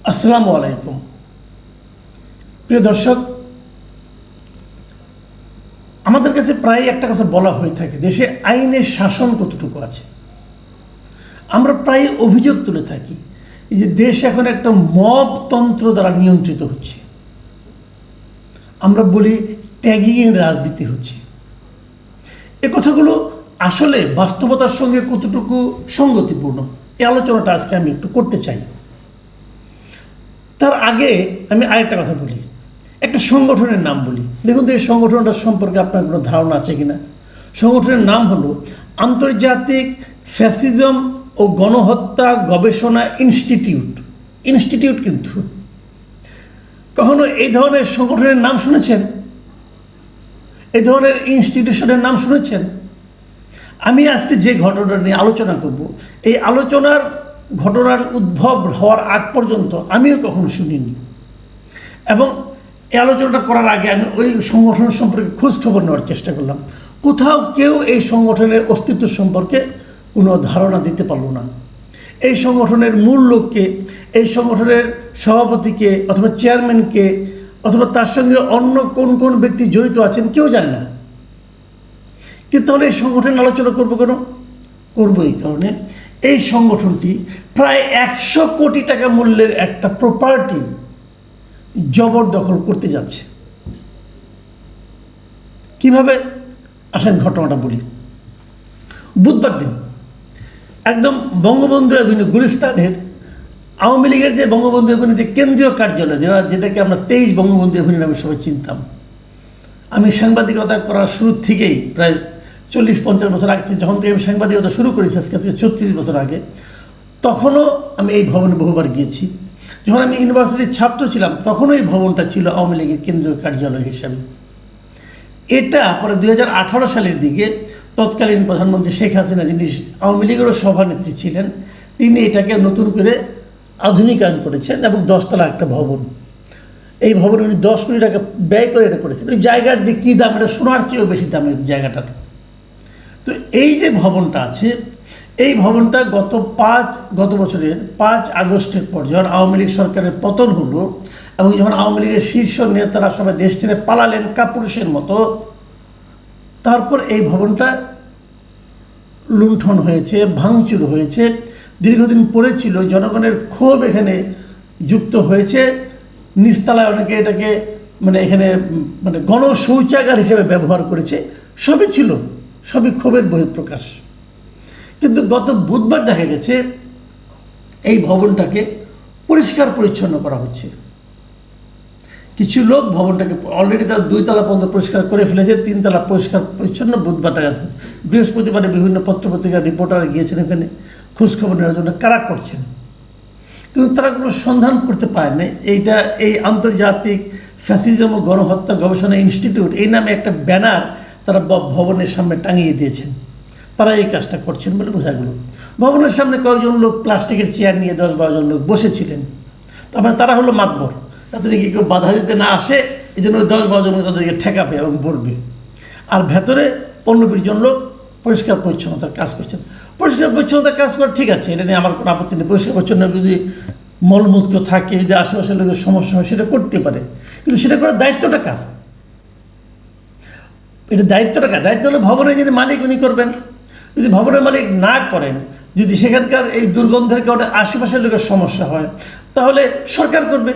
আসসালামু আলাইকুম। প্রিয় দর্শক, আমাদের কাছে প্রায় একটা কথা বলা হয়ে থাকে, দেশে আইনের শাসন কতটুকু আছে। আমরা প্রায় অভিযোগ তুলে থাকি যে দেশ এখন একটা মবতন্ত্র দ্বারা নিয়ন্ত্রিত হচ্ছে। আমরা বলি ট্যাগিংয়ের রাজনীতি হচ্ছে। এ কথাগুলো আসলে বাস্তবতার সঙ্গে কতটুকু সঙ্গতিপূর্ণ, এই আলোচনাটা আজকে আমি একটু করতে চাই। তার আগে আমি আরেকটা কথা বলি, একটা সংগঠনের নাম বলি। দেখুন তো এই সংগঠনটা সম্পর্কে আপনার কোনো ধারণা আছে কিনা। সংগঠনের নাম হলো আন্তর্জাতিক ফ্যাসিজম ও গণহত্যা গবেষণা ইনস্টিটিউট। ইনস্টিটিউট কিন্তু কখনো এই ধরনের সংগঠনের নাম শুনেছেন? এই ধরনের ইনস্টিটিউশনের নাম শুনেছেন? আমি আজকে যে ঘটনাটা নিয়ে আলোচনা করব, এই ঘটনার উদ্ভব হওয়ার আগ পর্যন্ত আমিও কখনো শুনিনি। এবং এই আলোচনাটা করার আগে আমি ওই সংগঠন সম্পর্কে খোঁজ খবর নেওয়ার চেষ্টা করলাম। কোথাও কেউ এই সংগঠনের অস্তিত্ব সম্পর্কে কোনো ধারণা দিতে পারলো না। এই সংগঠনের মূল লোককে, এই সংগঠনের সভাপতিকে অথবা চেয়ারম্যানকে অথবা তার সঙ্গে অন্য কোন কোন ব্যক্তি জড়িত আছেন কেউ জানে না। কিন্তু তাহলে এই সংগঠনের আলোচনা করবো কেন? করবো এই কারণে, এই সংগঠনটি প্রায় 100 কোটি টাকা মূল্যের একটা প্রপার্টি জবরদখল করতে যাচ্ছে। কিভাবে? আসেন ঘটনাটা বলি। বুধবার দিন একদম বঙ্গবন্ধু এভিনিউ, গুলিস্তানের আওয়ামী লীগের যে বঙ্গবন্ধু এভিনিউ যে কেন্দ্রীয় কার্যালয়, যেটাকে আমরা 23 বঙ্গবন্ধু এভিনিউ নামে সবাই চিনতাম। আমি সাংবাদিকতা করার শুরু থেকেই প্রায় 40-50 বছর আগে থেকে, যখন থেকে আমি সাংবাদিকতা শুরু করেছি আজকে থেকে 36 বছর আগে, তখনও আমি এই ভবনে বহুবার গিয়েছি। যখন আমি ইউনিভার্সিটির ছাত্র ছিলাম তখনও এই ভবনটা ছিল আওয়ামী লীগের কেন্দ্রীয় কার্যালয় হিসাবে। এটা পরে 2018 সালের দিকে তৎকালীন প্রধানমন্ত্রী শেখ হাসিনা, যিনি আওয়ামী লীগেরও সভানেত্রী ছিলেন, তিনি এটাকে নতুন করে আধুনিকায়ন করেছেন এবং 10 তলা একটা ভবন। এই ভবনে উনি 10 কোটি টাকা ব্যয় করে এটা করেছেন। ওই জায়গার যে কী দাম, এটা সোনার চেয়েও বেশি দামের জায়গাটার। তো এই যে ভবনটা আছে, এই ভবনটা গত বছরের 5 আগস্টের পর যখন আওয়ামী লীগ সরকারের পতন হলো এবং যখন আওয়ামী লীগের শীর্ষ নেতারা সবাই দেশ ছেড়ে পালালেন কাপুরুষের মতো, তারপর এই ভবনটা লুণ্ঠন হয়েছে, ভাঙচুর হয়েছে। দীর্ঘদিন পরে ছিল, জনগণের ক্ষোভ এখানে যুক্ত হয়েছে। নিচতলায় অনেকে এটাকে এখানে গণশৌচাগার হিসেবে ব্যবহার করেছে। সবই ছিল, সবই ক্ষোভের বহিঃপ্রকাশ। কিন্তু গত বুধবার দেখা গেছে এই ভবনটাকে পরিষ্কার পরিচ্ছন্ন করা হচ্ছে। কিছু লোক ভবনটাকে অলরেডি তারা 2 তলা পর্যন্ত পরিষ্কার করে ফেলেছে, 3 তলা পরিষ্কার পরিচ্ছন্ন। বুধবার বৃহস্পতিবারে বিভিন্ন পত্রপত্রিকার রিপোর্টার গিয়েছেন এখানে খোঁজখবর নেওয়ার জন্য। কারা করছেন? কিন্তু তারা কোনো সন্ধান করতে পারে না। এই আন্তর্জাতিক ফ্যাসিজম ও গণহত্যা গবেষণা ইনস্টিটিউট এই নামে একটা ব্যানার তারা ভবনের সামনে টাঙিয়ে দিয়েছেন। তারা এই কাজটা করছেন বলে বোঝা গেল। ভবনের সামনে কয়েকজন লোক প্লাস্টিকের চেয়ার নিয়ে 10-12 জন লোক বসেছিলেন। তারপরে তারা হলো মাতবর, তাদেরকে কেউ বাধা দিতে না আসে, এই জন্য 10-12 জন তাদেরকে ঠেকাবে এবং বলবে। আর ভেতরে 15-20 জন লোক পরিষ্কার পরিচ্ছন্নতার কাজ করছেন। পরিষ্কার পরিচ্ছন্নতার কাজ করে ঠিক আছে, এটা নিয়ে আমার কোনো আপত্তি নেই। পরিষ্কার পরিচ্ছন্ন যদি মলমূত্র থাকে, যদি আশেপাশের লোকের সমস্যা হয়, সেটা করতে পারে। কিন্তু সেটা করার দায়িত্বটা কার? এটা দায়িত্বটা কার? দায়িত্ব হলো ভবনের যিনি মালিক, উনি করবেন। যদি ভবনের মালিক না করেন, যদি সেখানকার এই দুর্গন্ধের কারণে আশেপাশের লোকের সমস্যা হয়, তাহলে সরকার করবে,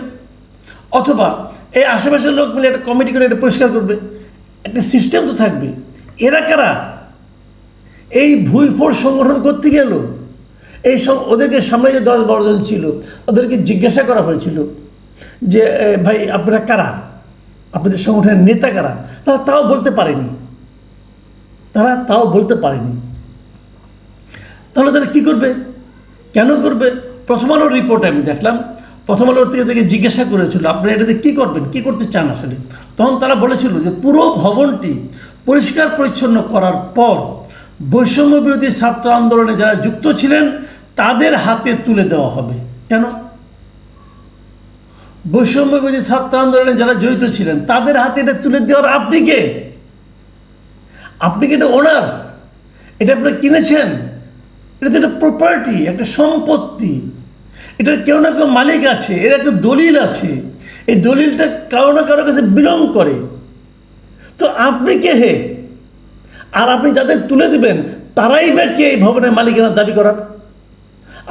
অথবা এই আশেপাশের লোক মিলে একটা কমিটি করে এটা পরিষ্কার করবে। একটা সিস্টেম তো থাকবে। এরা কারা? এই ভুইফোর সংগঠন করতে গেল। ওদেরকে সামনে যে 10-12 জন ছিল, ওদেরকে জিজ্ঞাসা করা হয়েছিল যে ভাই আপনারা কারা, আপনাদের সংগঠনের নেতা কারা? তারা তাও বলতে পারেনি। তাহলে তারা কী করবে? কেন করবে? প্রথম আলোর রিপোর্টে আমি দেখলাম, প্রথম আলোর থেকে জিজ্ঞাসা করেছিল আপনারা এটাতে কী করবেন, কী করতে চান আসলে। তখন তারা বলেছিল যে পুরো ভবনটি পরিষ্কার পরিচ্ছন্ন করার পর বৈষম্য বিরোধী ছাত্র আন্দোলনে যারা যুক্ত ছিলেন তাদের হাতে তুলে দেওয়া হবে। কেন? বৈষম্য বিরোধী ছাত্র আন্দোলনে যারা জড়িত ছিলেন তাদের হাতে এটা তুলে দেওয়ার আপনি কে? আপনি কি এটা ওনার? এটা আপনারা কিনেছেন? এটা তো একটা প্রপার্টি, একটা সম্পত্তি। এটার কেউ না কেউ মালিক আছে, এর একটা দলিল আছে, এই দলিলটা কারো না কারো কাছে বিলং করে। তো আপনি কে হে? আর আপনি যাদের তুলে দিবেন তারাই বা কে এই ভবনের মালিকানা দাবি করার?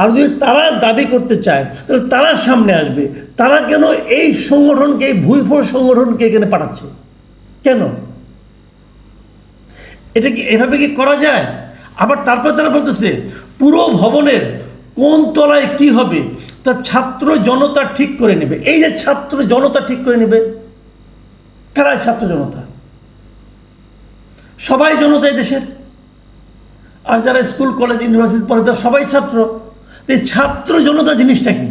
আর যদি তারা দাবি করতে চায় তাহলে তারা সামনে আসবে। তারা কেন এই সংগঠনকে, এই ভুইফোর সংগঠনকে এখানে পাঠাচ্ছে কেন? এটা কি এভাবে কি করা যায়? আবার তারপর তারা বলতেছে পুরো ভবনের কোন তলায় কি হবে তা ছাত্র জনতা ঠিক করে নেবে। এই যে ছাত্র জনতা ঠিক করে নেবে, কারা ছাত্র জনতা? সবাই জনতা এই দেশের। আর যারা স্কুল কলেজ ইউনিভার্সিটি পড়ে তারা সবাই ছাত্র। এই ছাত্র জনতা জিনিসটা কি?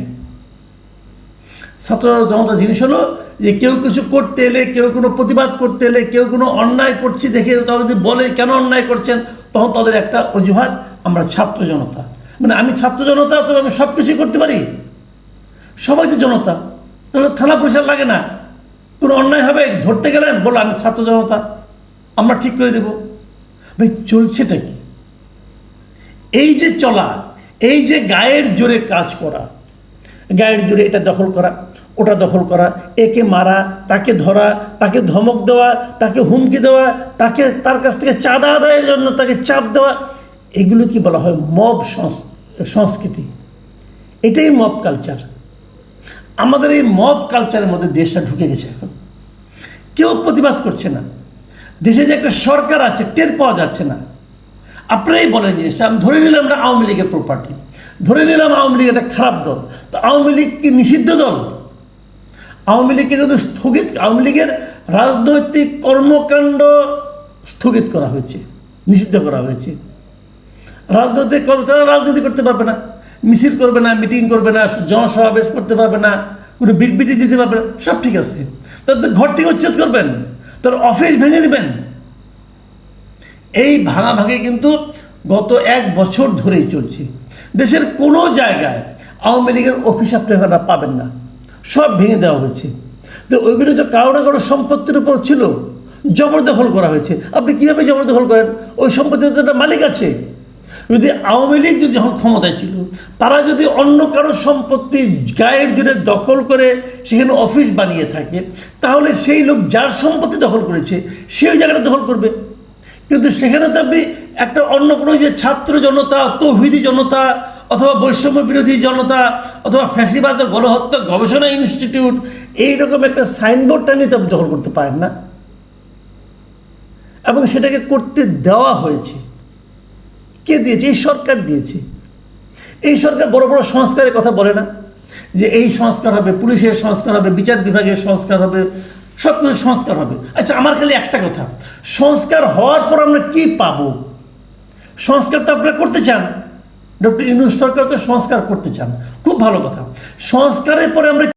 ছাত্র জনতা জিনিস হলো যে কেউ কিছু করতে এলে, কেউ কোনো প্রতিবাদ করতে এলে, কেউ কোনো অন্যায় করছি দেখে তারা যদি বলে কেন অন্যায় করছেন, তখন তাদের একটা অজুহাত, আমরা ছাত্র জনতা। মানে আমি ছাত্র জনতা, তবে আমি সব কিছুই করতে পারি। সবাই তো জনতা, তাহলে থানা পুলিশের লাগে না। কোনো অন্যায় হবে ধরতে গেলেন, বলো আমি ছাত্র জনতা, আমরা ঠিক করে দেব। ভাই চলছেটা কি? এই যে চলা, এই যে গায়ের জোরে কাজ করা, গায়ের জোরে এটা দখল করা, ওটা দখল করা, একে মারা, তাকে ধরা, তাকে ধমক দেওয়া, তাকে হুমকি দেওয়া, তাকে তার কাছ থেকে চাঁদা আদায়ের জন্য তাকে চাপ দেওয়া, এগুলো কি বলা হয়? মব সংস্কৃতি। এটাই মব কালচার। আমাদের এই মব কালচারের মধ্যে দেশটা ঢুকে গেছে। এখন কেউ প্রতিবাদ করছে না। দেশে যে একটা সরকার আছে টের পাওয়া যাচ্ছে না। আপনারাই বলেন জিনিসটা। আমি ধরে নিলাম আমরা আওয়ামী লীগের প্রপার্টি, ধরে নিলাম আওয়ামী লীগ একটা খারাপ দল। তো আওয়ামী লীগ কি নিষিদ্ধ দল? আওয়ামী লীগকে কিন্তু স্থগিত, আওয়ামী লীগের রাজনৈতিক কর্মকাণ্ড স্থগিত করা হয়েছে, নিষিদ্ধ করা হয়েছে। রাজনৈতিক কর্মচারীরা রাজনীতি করতে পারবে না, মিছিল করবে না, মিটিং করবে না, জনসমাবেশ করতে পারবে না, কোনো বিবৃতি দিতে পারবে না, সব ঠিক আছে। তাদের ঘর থেকে উচ্ছেদ করবেন, তার অফিস ভেঙে দেবেন। এই ভাঙাভাঙি কিন্তু গত 1 বছর ধরেই চলছে। দেশের কোনো জায়গায় আওয়ামী লীগের অফিস আপনারা পাবেন না, সব ভেঙে দেওয়া হয়েছে। তো ওইগুলো তো কারো না কারো সম্পত্তির উপর ছিল, জবরদখল করা হয়েছে। আপনি কীভাবে জবরদখল করেন? ওই সম্পত্তির তো একটা মালিক আছে। যদি আওয়ামী লীগ যদি যখন ক্ষমতায় ছিল, তারা যদি অন্য কারো সম্পত্তি গায়ের জোরে দখল করে সেখানে অফিস বানিয়ে থাকে, তাহলে সেই লোক যার সম্পত্তি দখল করেছে সেই জায়গাটা দখল করবে। কিন্তু সেখানে তো আপনি একটা অন্য কোনো যে ছাত্র জনতা, তৌহিদি জনতা, অথবা বৈষম্য বিরোধী জনতা, অথবা ফ্যাসিবাদ ও গণহত্যা গবেষণা ইনস্টিটিউট, এইরকম একটা সাইনবোর্ড টানিয়ে তো আপনি দখল করতে পারেন না। এবং সেটাকে করতে দেওয়া হয়েছে। কে দিয়েছে? এই সরকার দিয়েছে। এই সরকার বড় বড় সংস্কারের কথা বলে না, যে এই সংস্কার হবে, পুলিশের সংস্কার হবে, বিচার বিভাগের সংস্কার হবে, সব কিছু সংস্কার হবে। আচ্ছা, আমার খালি একটা কথা, সংস্কার হওয়ার পর আমরা কি পাবো? সংস্কার তো আপনারা করতে চান, ডক্টর ইউনূস সরকার তো সংস্কার করতে চান, খুব ভালো কথা। সংস্কারের পরে আমরা